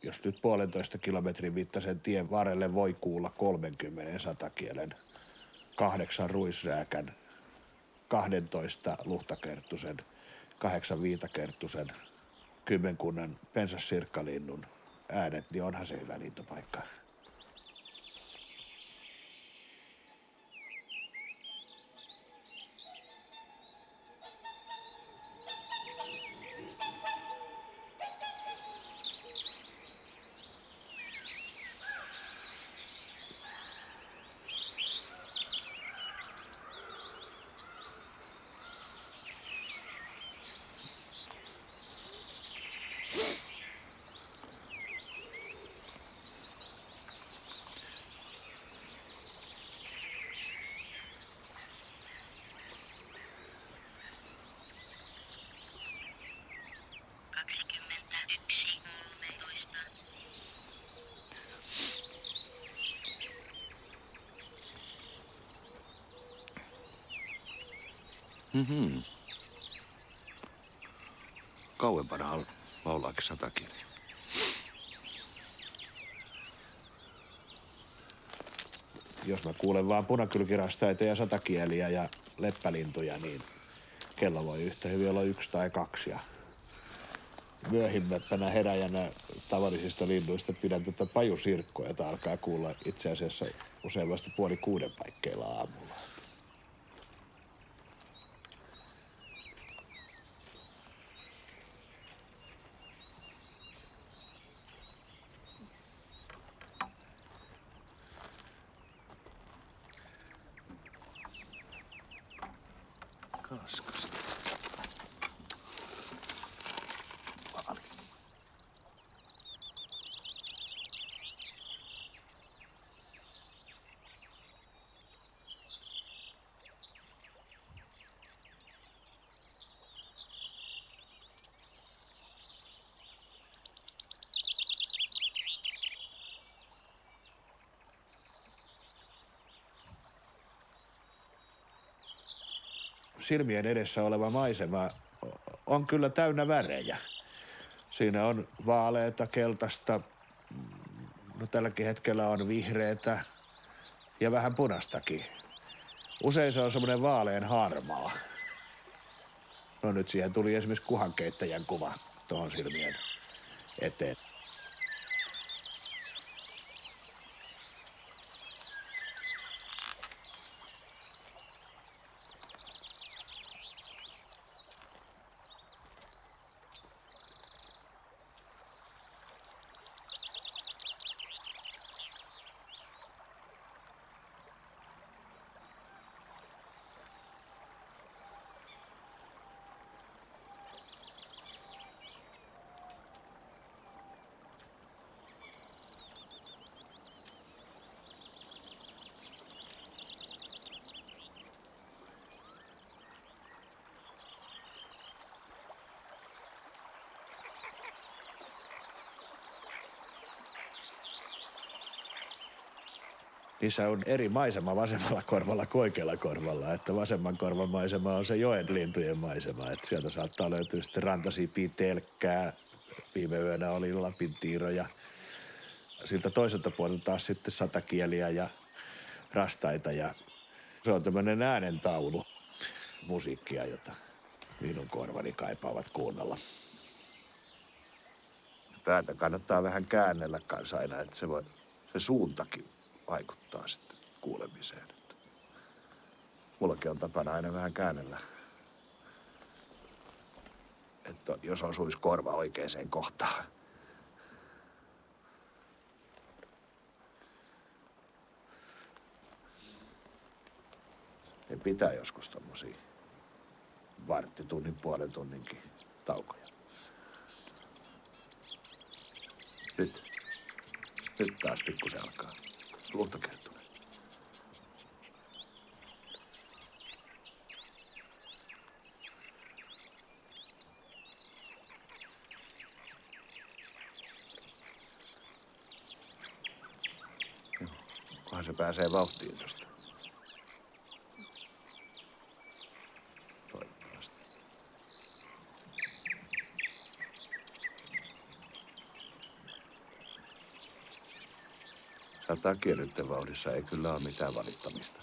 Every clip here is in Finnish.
Jos nyt 1,5 kilometrin mittaisen tien varrelle voi kuulla 30 satakielen, 8 ruisrääkän, 12 luhtakerttusen, 8 viitakerttusen, kymmenkunnan pensassirkkalinnun äänet, niin onhan se hyvä lintupaikka. Kauempana laulaakin satakieli. Jos mä kuulen vaan punakylkirastaita ja satakieliä ja leppälintuja, niin kello voi yhtä hyvin olla 1 tai 2. Ja myöhemmäppänä heräjänä tavallisista linnuista pidän pajusirkkoja, jota alkaa kuulla itse asiassa usein vasta 5:30 paikkeilla aamulla. Kaskas. Vaali. Silmien edessä oleva maisema on kyllä täynnä värejä. Siinä on vaaleata, keltaista, no tälläkin hetkellä on vihreätä ja vähän punastakin. Usein se on semmoinen vaalean harmaa. No nyt siihen tuli esimerkiksi kuhankeittäjän kuva tuohon silmien eteen. Niissä on eri maisema vasemmalla korvalla kuin oikealla korvalla. Että vasemman korvan maisema on se joen lintujen maisema. Että sieltä saattaa löytyä sitten rantasiipiä, telkkää. Viime yönä oli lapintiiroja. Siltä toiselta puolelta taas sitten satakieliä ja rastaita. Ja se on tämmöinen äänentaulu musiikkia, jota minun korvani kaipaavat kuunnella. Päätä kannattaa vähän käännellä kanssa aina, että se suuntakin vaikuttaa sitten kuulemiseen. Mullakin on tapana aina vähän käännellä, että jos osuisi korva oikeaan kohtaan. Ne pitää joskus tommosia varttitunnin, puolen tunninkin taukoja. Nyt taas pikkusen alkaa. Luhtakerttunen. Kunhan se pääsee vauhtiin tosta. Toivottavasti. 110 vauhdissa ei kyllä ole mitään valittamista.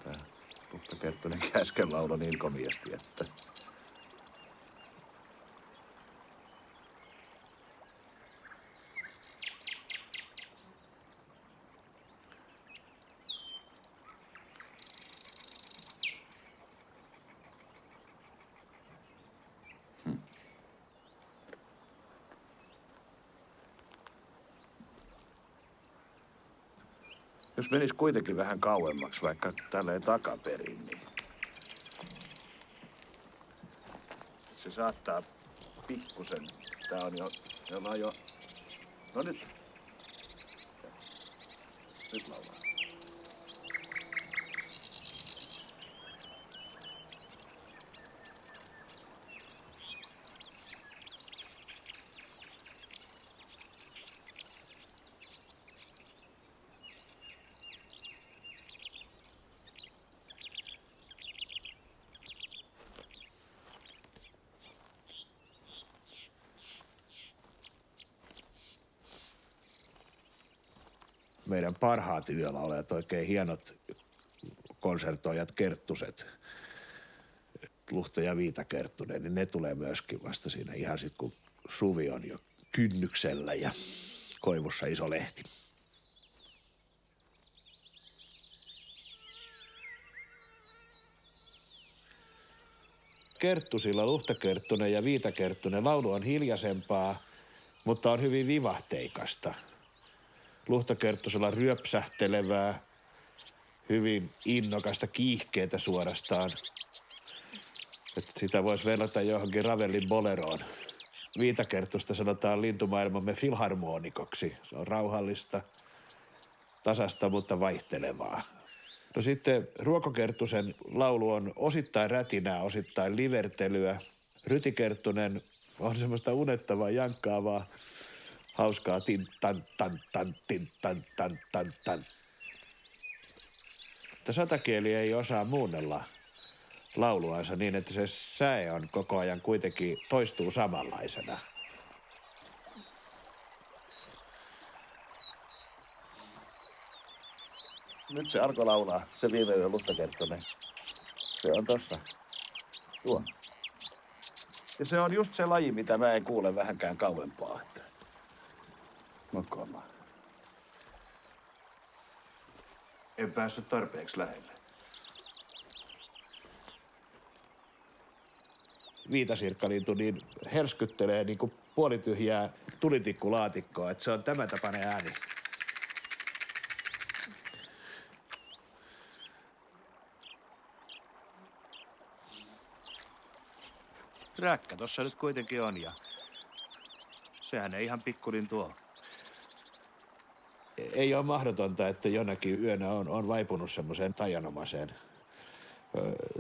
Tää Lutta Kerttunenkin äsken lauloi niin komiasti, että... Jos menis kuitenkin vähän kauemmaksi, vaikka tälleen takaperin, niin... Se saattaa pikkusen... Tää on jo... Me ollaan jo... No nyt. Nyt laulaa. Meidän parhaat yölaulajat, oikein hienot konsertoijat, Kerttuset, Luhta ja Viita Kerttunen, niin ne tulee myöskin vasta siinä ihan sit, kun suvi on jo kynnyksellä ja koivussa iso lehti. Kerttusilla Luhta Kerttunen ja Viita Kerttunen laulu on hiljaisempaa, mutta on hyvin vivahteikasta. Luhta Kerttusella ryöpsähtelevää, hyvin innokasta, kiihkeetä suorastaan. Että sitä voisi verrata johonkin Ravellin boleroon. Viita Kerttusta sanotaan lintumaailmamme filharmonikoksi. Se on rauhallista, tasasta, mutta vaihtelevaa. No sitten Ruoko Kerttusen laulu on osittain rätinää, osittain livertelyä. Ryti Kerttunen on semmoista unettavaa, jankkaavaa, hauskaa tin tan tan tan tin tan tan tan tan. Mutta sotakieli ei osaa muunnella lauluansa niin, että se säe on koko ajan kuitenkin toistuu samanlaisena. Nyt se alkoi laulaa, se viime yön Luhta Kerttunen. Se on tossa. Tuo. Ja se on just se laji, mitä mä en kuule vähänkään kauempaa. Mokoillaan. En päässyt tarpeeksi lähelle. Viitasirkkalintu niin herskyttelee niin kuin puolityhjää tulitikkulaatikkoa, että se on tämä tapainen ääni. Räkkä tossa nyt kuitenkin on ja sehän ei ihan pikkulintu ole. Ei ole mahdotonta, että jonakin yönä on vaipunut semmoiseen taianomaiseen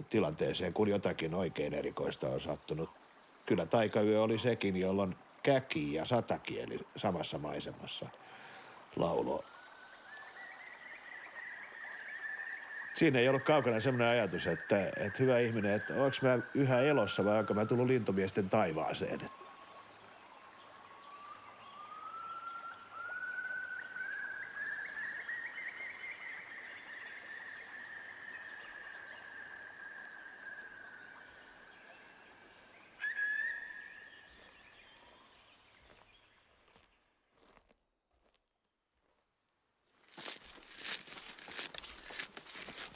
tilanteeseen, kun jotakin oikein erikoista on sattunut. Kyllä taikayö oli sekin, jolloin käki ja satakieli samassa maisemassa laulo. Siinä ei ollut kaukana semmoinen ajatus, että hyvä ihminen, että onko mä yhä elossa vai onko mä tullut lintumiesten taivaaseen.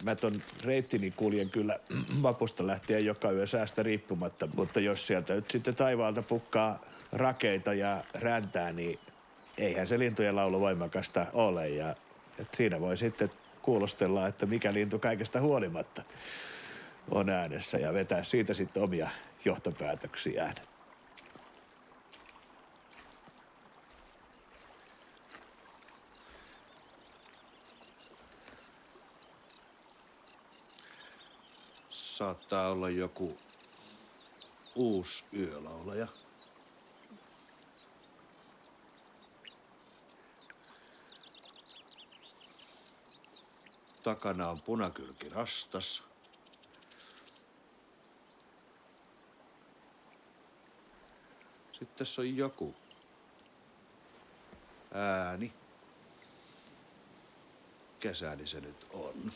Mä ton reittini kuljen kyllä vapusta lähtien joka yö säästä riippumatta, mutta jos sieltä nyt sitten taivaalta pukkaa rakeita ja räntää, niin eihän se lintujen laulu voimakasta ole. Ja siinä voi sitten kuulostella, että mikä lintu kaikesta huolimatta on äänessä ja vetää siitä sitten omia johtopäätöksiään. Saattaa olla joku uusi yölaulaja. Takana on punakylkirastas. Sitten tässä on joku ääni. kesäni se nyt on?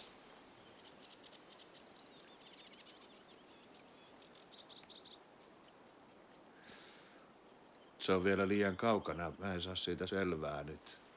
Se on vielä liian kaukana. Mä en saa siitä selvää nyt.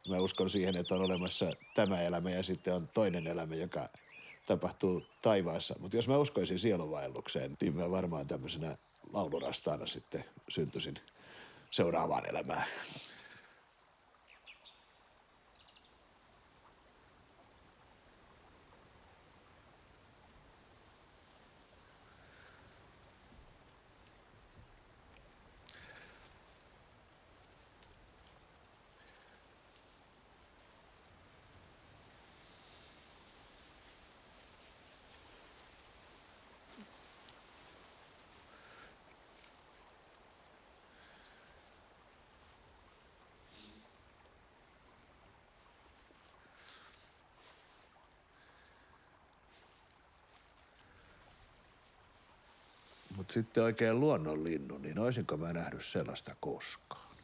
Mä uskon siihen, että on olemassa tämä elämä ja sitten on toinen elämä, joka tapahtuu taivaassa. Mutta jos mä uskoisin sielunvaellukseen, niin mä varmaan tämmöisenä laulurastaana sitten syntyisin seuraavaan elämään. Mutta sitten oikein luonnonlinnu, niin oisinko mä nähnyt sellaista koskaan?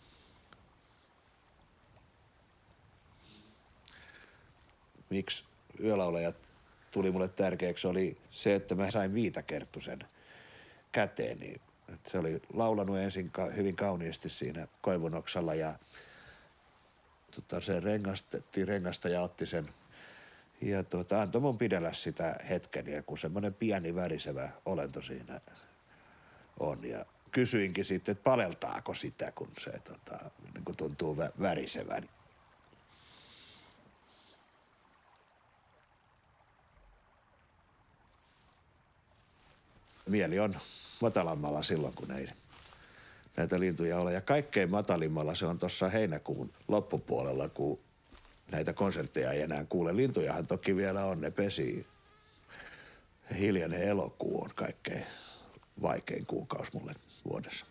Miksi yölaulajat tuli mulle tärkeäksi oli se, että mä sain Viitakerttusen käteeni. Se oli laulanut ensin hyvin kauniisti siinä koivunoksalla ja se rengastettiin rengasta ja otti sen ja antoi mun pidellä sitä hetken, ja kun semmoinen pieni värisevä olento siinä on. Ja kysyinkin sitten, että paleltaako sitä, kun se niin kun tuntuu värisevän. Mieli on matalammalla silloin, kun ei näitä lintuja ole. Ja kaikkein matalimmalla se on tuossa heinäkuun loppupuolella, kun näitä konsertteja ei enää kuule. Lintujahan toki vielä on, ne pesii. Hiljainen elokuu on kaikkein vaikein kuukausi mulle vuodessa.